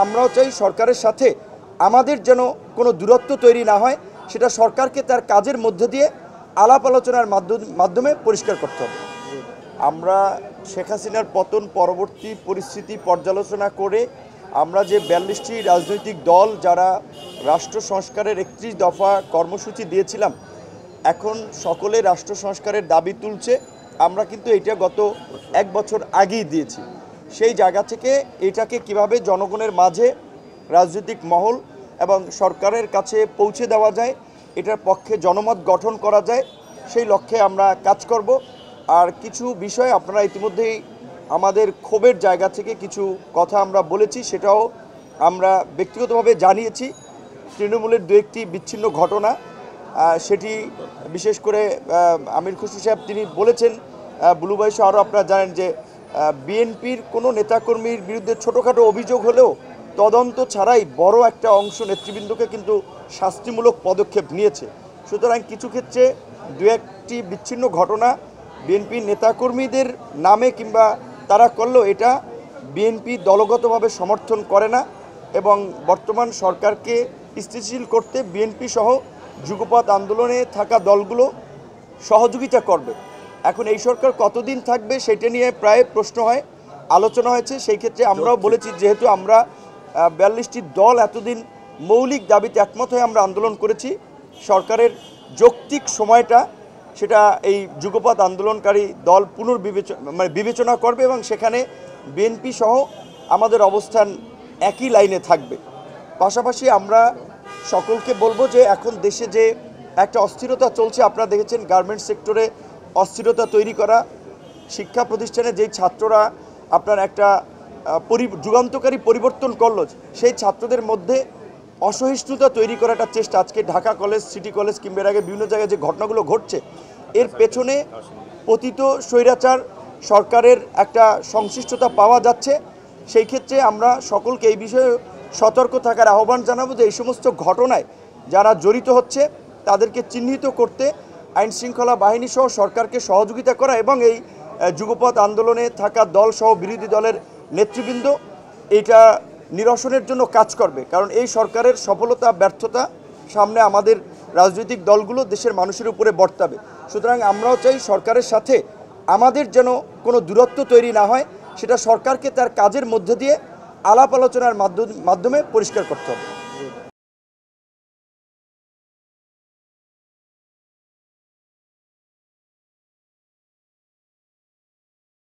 আমরাও চাই সরকারের সাথে আমাদের যেন কোনো দূরত্ব তৈরি না হয়, সেটা সরকারকে তার কাজের মধ্যে দিয়ে আলাপ আলোচনার মাধ্যমে পরিষ্কার করতে হবে। আমরা শেখ হাসিনার পতন পরবর্তী পরিস্থিতি পর্যালোচনা করে আমরা যে 42টি রাজনৈতিক দল যারা রাষ্ট্র সংস্কারের 31 দফা কর্মসূচি দিয়েছিলাম, এখন সকলে রাষ্ট্র সংস্কারের দাবি তুলছে। আমরা কিন্তু এটা গত 1 বছর আগেই দিয়েছি। সেই জায়গা থেকে এটাকে কিভাবে জনগণের মাঝে রাজনৈতিক মহল এবং সরকারের কাছে পৌঁছে দেওয়া যায়, এটার পক্ষে জনমত গঠন করা যায়, সেই লক্ষ্যে আমরা কাজ করব। আর কিছু বিষয় আপনারা ইতিমধ্যেই আমাদের ক্ষোভের জায়গা থেকে কিছু কথা আমরা বলেছি, সেটাও আমরা ব্যক্তিগতভাবে জানিয়েছি। তৃণমূলের 2-1টি বিচ্ছিন্ন ঘটনা, সেটি বিশেষ করে আমির খুশরু সাহেব তিনি বলেছেন, বুলু ভাই সহ আরও আপনারা জানেন যে বিএনপির কোনো নেতাকর্মীর বিরুদ্ধে ছোটোখাটো অভিযোগ হলেও তদন্ত ছাড়াই বড় একটা অংশ নেতৃবৃন্দকে কিন্তু শাস্তিমূলক পদক্ষেপ নিয়েছে। সুতরাং কিছু ক্ষেত্রে 2-1টি বিচ্ছিন্ন ঘটনা বিএনপির নেতাকর্মীদের নামে কিংবা তারা করলেও এটা বিএনপি দলগতভাবে সমর্থন করে না এবং বর্তমান সরকারকে স্থিতিশীল করতে বিএনপি সহ যুগপৎ আন্দোলনে থাকা দলগুলো সহযোগিতা করবে। এখন এই সরকার কতদিন থাকবে সেটা নিয়ে প্রায় প্রশ্ন হয়, আলোচনা হয়েছে। সেই ক্ষেত্রে আমরাও বলেছি, যেহেতু আমরা 42টি দল এতদিন মৌলিক দাবিতে একমত হয়ে আমরা আন্দোলন করেছি, সরকারের যৌক্তিক সময়টা সেটা এই যুগপৎ আন্দোলনকারী দল বিবেচনা করবে এবং সেখানে বিএনপি সহ আমাদের অবস্থান একই লাইনে থাকবে। পাশাপাশি আমরা সকলকে বলবো যে এখন দেশে যে একটা অস্থিরতা চলছে, আপনারা দেখেছেন গার্মেন্টস সেক্টরে অস্থিরতা তৈরি করা, শিক্ষা প্রতিষ্ঠানে যেই ছাত্ররা আপনার একটা যুগান্তকারী পরিবর্তন করলো, সেই ছাত্রদের মধ্যে অসহিষ্ণুতা তৈরি করার একটা চেষ্টা আজকে ঢাকা কলেজ, সিটি কলেজ কিংবা এর আগে বিভিন্ন জায়গায় যে ঘটনাগুলো ঘটছে, এর পেছনে পতিত স্বৈরাচার সরকারের একটা সংশ্লিষ্টতা পাওয়া যাচ্ছে। সেই ক্ষেত্রে আমরা সকলকে এই বিষয়ে সতর্ক থাকার আহ্বান জানাবো যে এই সমস্ত ঘটনায় যারা জড়িত হচ্ছে তাদেরকে চিহ্নিত করতে আইনশৃঙ্খলা বাহিনী সহ সরকারকে সহযোগিতা করা এবং এই যুগপৎ আন্দোলনে থাকা দল সহ বিরোধী দলের নেতৃবৃন্দ এটা নিরসনের জন্য কাজ করবে। কারণ এই সরকারের সফলতা ব্যর্থতা সামনে আমাদের রাজনৈতিক দলগুলো দেশের মানুষের উপরে বর্তাবে। সুতরাং আমরাও চাই সরকারের সাথে আমাদের যেন কোনো দূরত্ব তৈরি না হয়, সেটা সরকারকে তার কাজের মধ্যে দিয়ে আলাপ আলোচনার মাধ্যমে পরিষ্কার করতে হবে।